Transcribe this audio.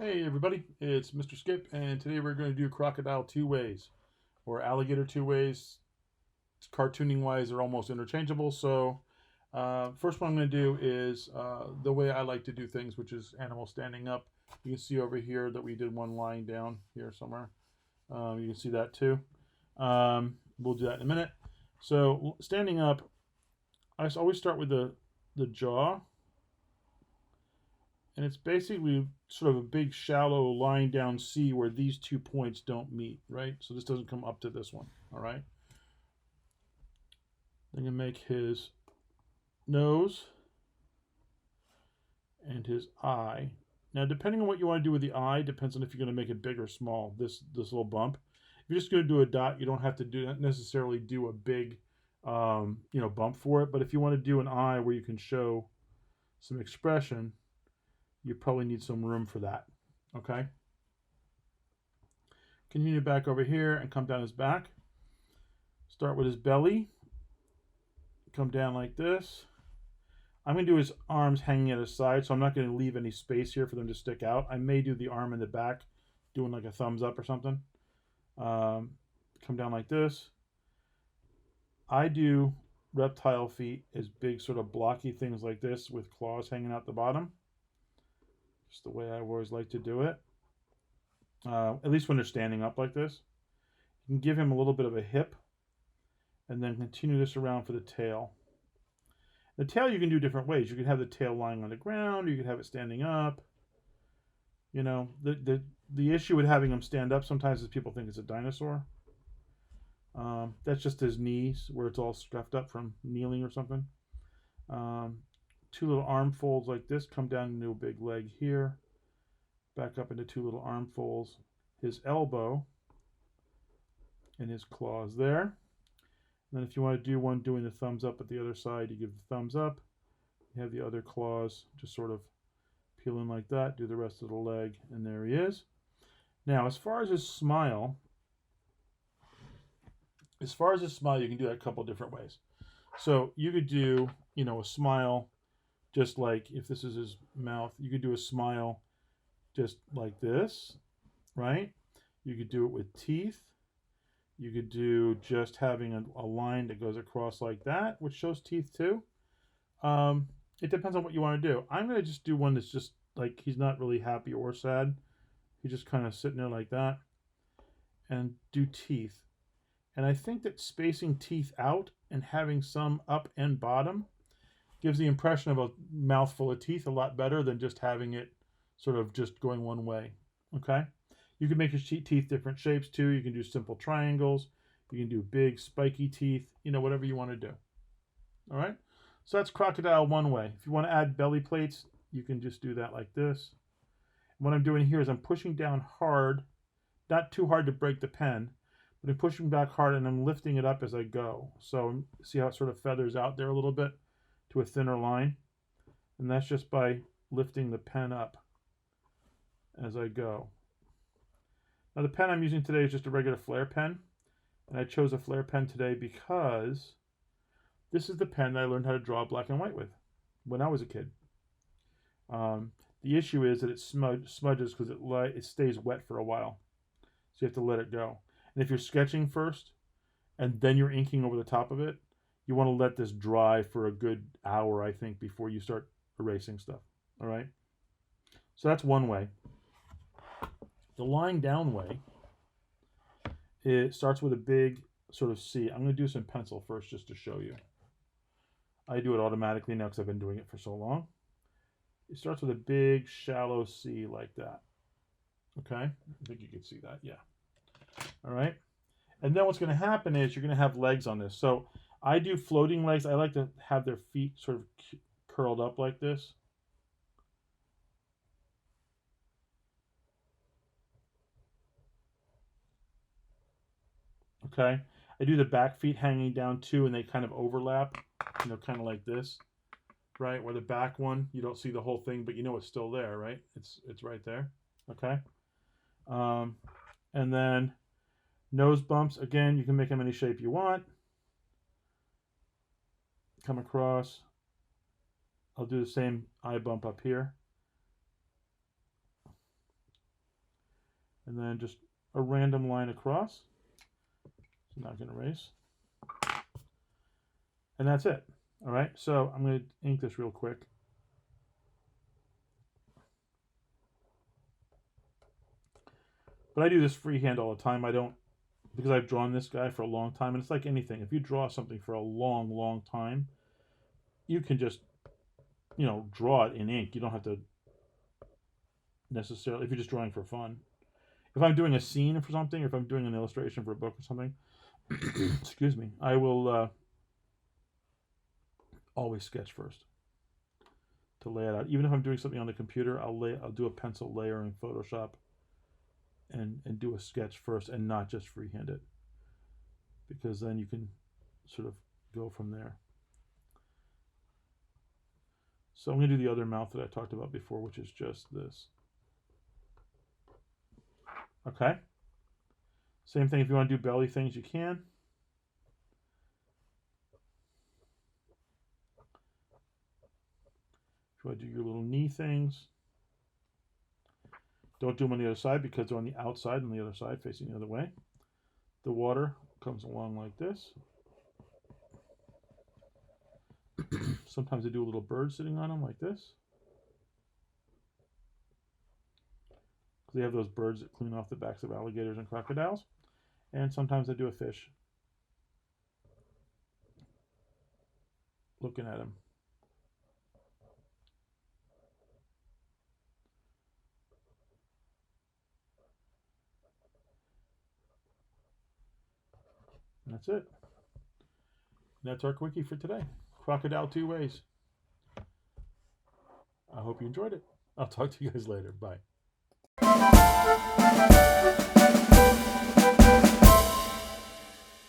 Hey everybody, it's Mr. Skip, and today we're going to do crocodile two ways, or alligator two ways. Cartooning wise, they're almost interchangeable. So, first one I'm going to do is the way I like to do things, which is animal standing up. You can see over here that we did one lying down here somewhere. You can see that too. We'll do that in a minute. So, standing up, I always start with the jaw, and it's basically sort of a big shallow lying down C where these 2 points don't meet, right? So this doesn't come up to this one, all right? I'm gonna make his nose and his eye. Now, depending on what you want to do with the eye, depends on if you're gonna make it big or small. This little bump. If you're just gonna do a dot, you don't have to necessarily do a big, bump for it. But if you want to do an eye where you can show some expression, you probably need some room for that. Okay. Continue back over here and come down his back. Start with his belly. Come down like this. I'm going to do his arms hanging at his side, so I'm not going to leave any space here for them to stick out. I may do the arm in the back, doing like a thumbs up or something. Come down like this. I do reptile feet as big sort of blocky things like this with claws hanging out the bottom. Just the way I always like to do it. At least when they're standing up like this. You can give him a little bit of a hip and then continue this around for the tail. The tail you can do different ways. You can have the tail lying on the ground, or you can have it standing up. You know, the issue with having him stand up sometimes is people think it's a dinosaur. That's just his knees where it's all scuffed up from kneeling or something. Two little arm folds like this come down into a big leg here. Back up into two little arm folds. His elbow and his claws there. And then if you want to do one doing the thumbs up at the other side, you give the thumbs up. You have the other claws just sort of peel in like that. Do the rest of the leg, and there he is. Now, as far as his smile, you can do that a couple different ways. So you could do, a smile just like if this is his mouth. You could do a smile just like this, right? You could do it with teeth. You could do just having a line that goes across like that, which shows teeth too. It depends on what you want to do. I'm going to just do one that's just like he's not really happy or sad. He's just kind of sitting there like that. And do teeth. And I think that spacing teeth out and having some up and bottom gives the impression of a mouthful of teeth a lot better than just having it sort of just going one way. Okay? You can make your teeth different shapes too. You can do simple triangles. You can do big spiky teeth, whatever you want to do. All right? So that's crocodile one way. If you want to add belly plates, you can just do that like this. And what I'm doing here is I'm pushing down hard, not too hard to break the pen, but I'm pushing back hard and I'm lifting it up as I go. So see how it sort of feathers out there a little bit to a thinner line? And that's just by lifting the pen up as I go. Now the pen I'm using today is just a regular flare pen. And I chose a flare pen today because this is the pen that I learned how to draw black and white with when I was a kid. The issue is that it smudges because it stays wet for a while. So you have to let it go. And if you're sketching first and then you're inking over the top of it, you want to let this dry for a good hour, I think, before you start erasing stuff. All right? So that's one way. The lying down way, it starts with a big sort of C. I'm going to do some pencil first just to show you. I do it automatically now because I've been doing it for so long. It starts with a big shallow C like that. Okay? I think you can see that. Yeah. All right? And then what's going to happen is you're going to have legs on this. So I do floating legs. I like to have their feet sort of curled up like this. Okay, I do the back feet hanging down too, and they kind of overlap, kind of like this, right? Where the back one, you don't see the whole thing, but it's still there, right? It's right there, okay? And then nose bumps, again, you can make them any shape you want. Come across. I'll do the same eye bump up here. And then just a random line across. So I'm not going to erase. And that's it. All right, so I'm going to ink this real quick. But I do this freehand all the time. I don't, because I've drawn this guy for a long time, and it's like anything. If you draw something for a long, long time, you can just, draw it in ink. You don't have to necessarily, if you're just drawing for fun. If I'm doing a scene for something, or if I'm doing an illustration for a book or something, excuse me, I will always sketch first to lay it out. Even if I'm doing something on the computer, I'll do a pencil layer in Photoshop and do a sketch first and not just freehand it, because then you can sort of go from there. So I'm going to do the other mouth that I talked about before, which is just this. Okay. Same thing, if you want to do belly things, you can. If you want to do your little knee things, don't do them on the other side because they're on the outside and the other side facing the other way. The water comes along like this. Sometimes they do a little bird sitting on them like this. They have those birds that clean off the backs of alligators and crocodiles. And sometimes they do a fish looking at him. And that's it. And that's our quickie for today. Crocodile 2 ways. I hope you enjoyed it. I'll talk to you guys later. Bye.